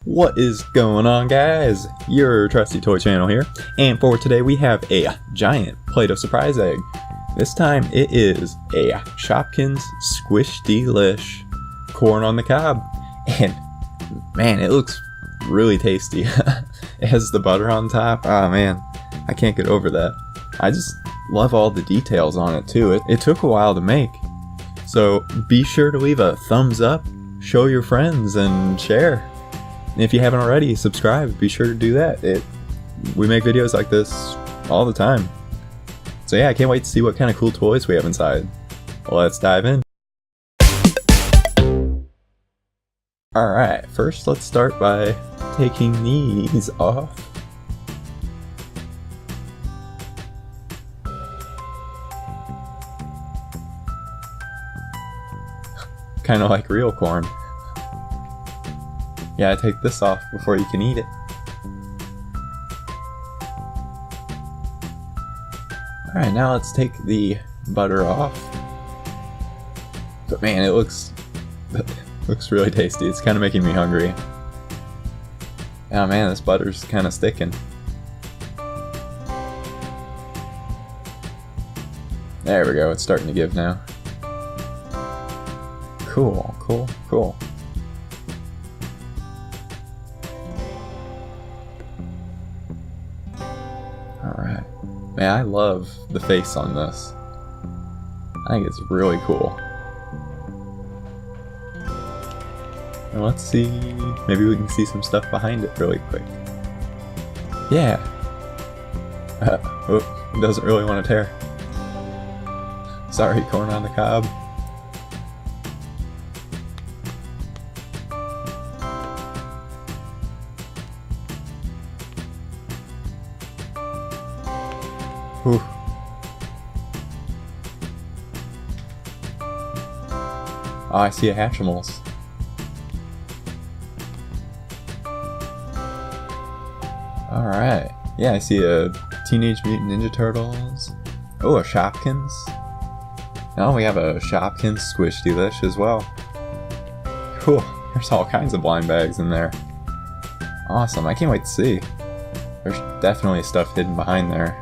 What is going on, guys? Your Trusty Toy Channel here, and for today we have a giant Play-Doh surprise egg. This time it is a Shopkins Squish-DEE-LIsh corn on the cob, and man, it looks really tasty. It has the butter on top. Oh man, I can't get over that. I just love all the details on it too. It took a while to make, so be sure to leave a thumbs up, show your friends, and share. And if you haven't already, subscribe. Be sure to do that. We make videos like this all the time. So yeah, I can't wait to see what kind of cool toys we have inside. Let's dive in. Alright, first let's start by taking these off. Kind of like real corn. Yeah, I take this off before you can eat it. Alright, now let's take the butter off. But man, it looks really tasty. It's kind of making me hungry. Oh man, this butter's kind of sticking. There we go, it's starting to give now. Cool, cool, cool. Alright. Man, I love the face on this. I think it's really cool. And let's see, maybe we can see some stuff behind it really quick. Yeah! Oh, it doesn't really want to tear. Sorry, corn on the cob. Whew. Oh, I see a Hatchimals. Alright. Yeah, I see a Teenage Mutant Ninja Turtles. Oh, a Shopkins. Now we have a Shopkins Squish-DEE-LIsh as well. Cool. There's all kinds of blind bags in there. Awesome. I can't wait to see. There's definitely stuff hidden behind there.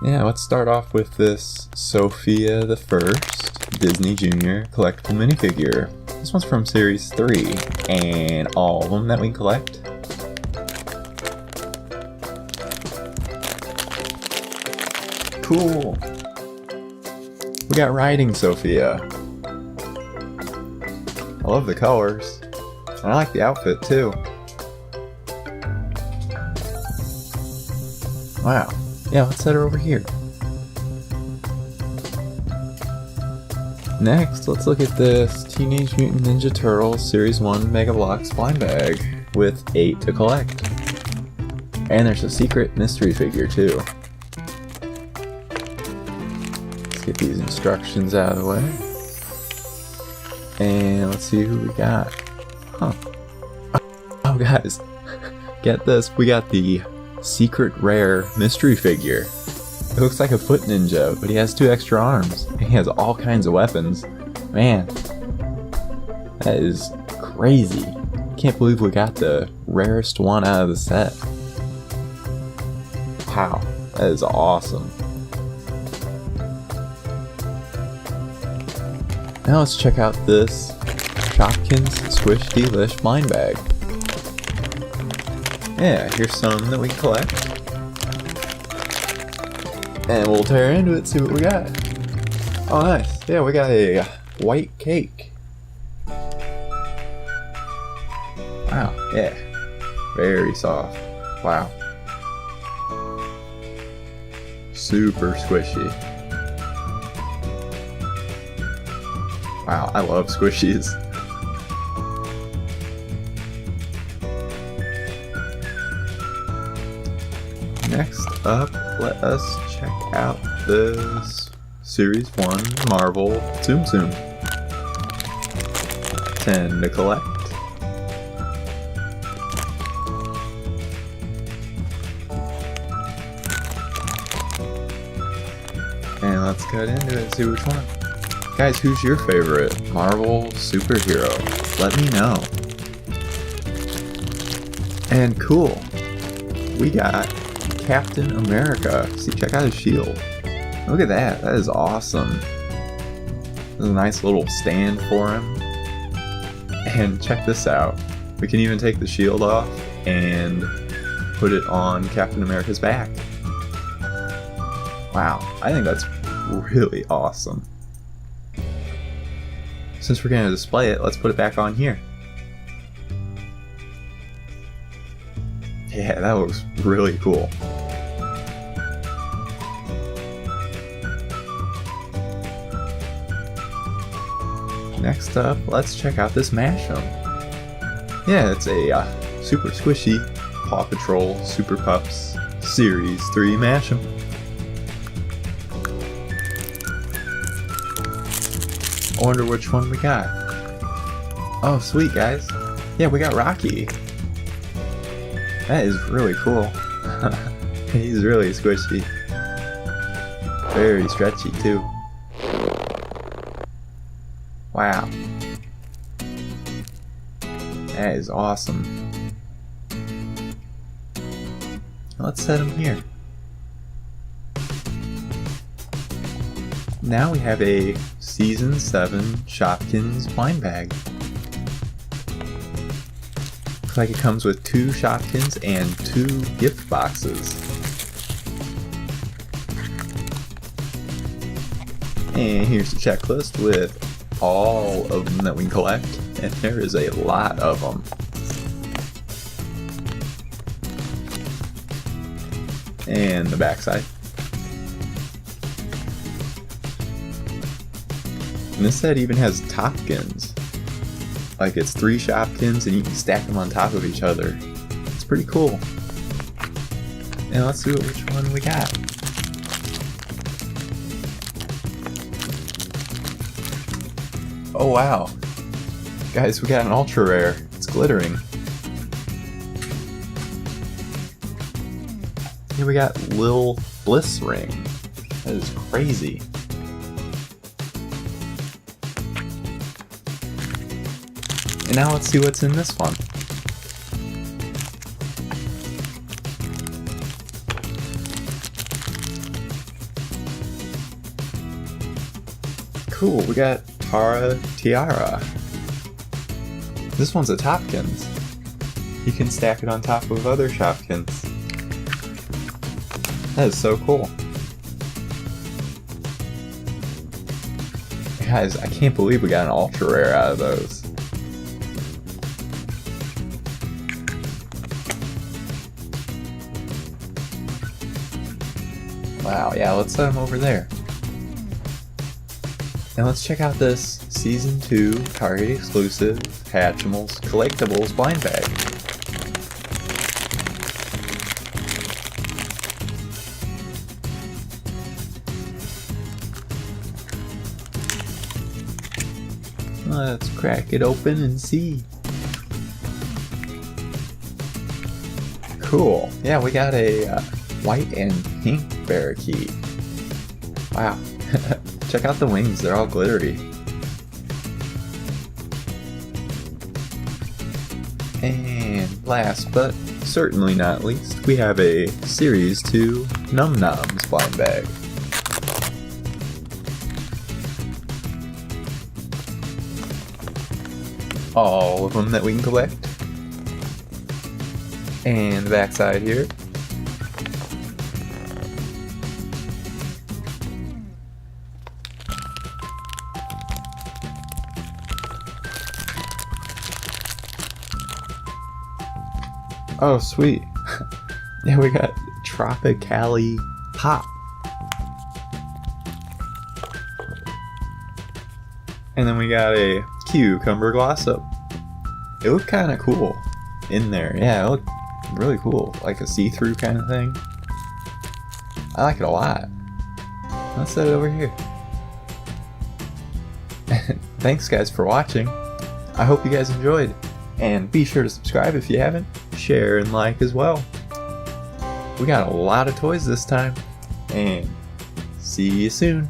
Yeah, let's start off with this Sophia the First Disney Junior collectible minifigure. This one's from Series 3, and all of them that we can collect. Cool! We got Riding Sophia. I love the colors, and I like the outfit too. Wow. Yeah, let's set her over here. Next, let's look at this Teenage Mutant Ninja Turtles Series 1 Mega Bloks blind bag with 8 to collect. And there's a secret mystery figure too. Let's get these instructions out of the way. And let's see who we got. Huh. Oh guys, get this, we got the secret rare mystery figure. It looks like a foot ninja, but he has 2 extra arms, and he has all kinds of weapons. Man, that is crazy. Can't believe we got the rarest one out of the set. Wow, that is awesome. Now let's check out this Shopkins Squish-DEE-LIsh blind bag. Yeah, here's some that we can collect. And we'll tear into it, see what we got. Oh nice, yeah, we got a white cake. Wow, yeah. Very soft. Wow. Super squishy. Wow, I love squishies. Next up, let us check out this Series 1 Marvel Tsum Tsum. 10 to collect. And let's cut into it and see which one. Guys, who's your favorite Marvel superhero? Let me know. And cool, we got Captain America. See, check out his shield. Look at that, that is awesome. There's a nice little stand for him. And check this out. We can even take the shield off and put it on Captain America's back. Wow, I think that's really awesome. Since we're going to display it, let's put it back on here. Yeah, that looks really cool. Next up, let's check out this mashup. Yeah, it's a super squishy Paw Patrol Super Pups Series 3 mashup. I wonder which one we got. Oh, sweet, guys. Yeah, we got Rocky. That is really cool. He's really squishy. Very stretchy, too. Wow. That is awesome. Let's set him here. Now we have a Season 7 Shopkins blind bag. Looks like it comes with 2 Shopkins and 2 gift boxes. And here's the checklist with all of them that we can collect, and there is a lot of them. And the backside. And this set even has Topkins. Like it's 3 Shopkins and you can stack them on top of each other. It's pretty cool. And let's see which one we got. Oh wow. Guys, we got an ultra rare. It's glittering. Here we got Lil Bliss Ring. That is crazy. And now let's see what's in this one. Cool, we got Tara Tiara. This one's a Topkins. You can stack it on top of other Shopkins. That is so cool. Guys, I can't believe we got an ultra rare out of those. Wow, yeah, let's set them over there. And let's check out this Season 2 Target exclusive Hatchimals Collectibles blind bag. Let's crack it open and see. Cool. Yeah, we got a white and pink parakeet. Wow. Check out the wings, they're all glittery. And last but certainly not least, we have a Series 2 Num Noms blind bag. All of them that we can collect. And the backside here. Oh, sweet. Yeah, we got Tropicali Pop. And then we got a Cucumber Gloss Up. It looked kind of cool in there. Yeah, it looked really cool. Like a see-through kind of thing. I like it a lot. Let's set it over here. Thanks guys for watching. I hope you guys enjoyed. And be sure to subscribe if you haven't. Share and like as well. We got a lot of toys this time. And see you soon.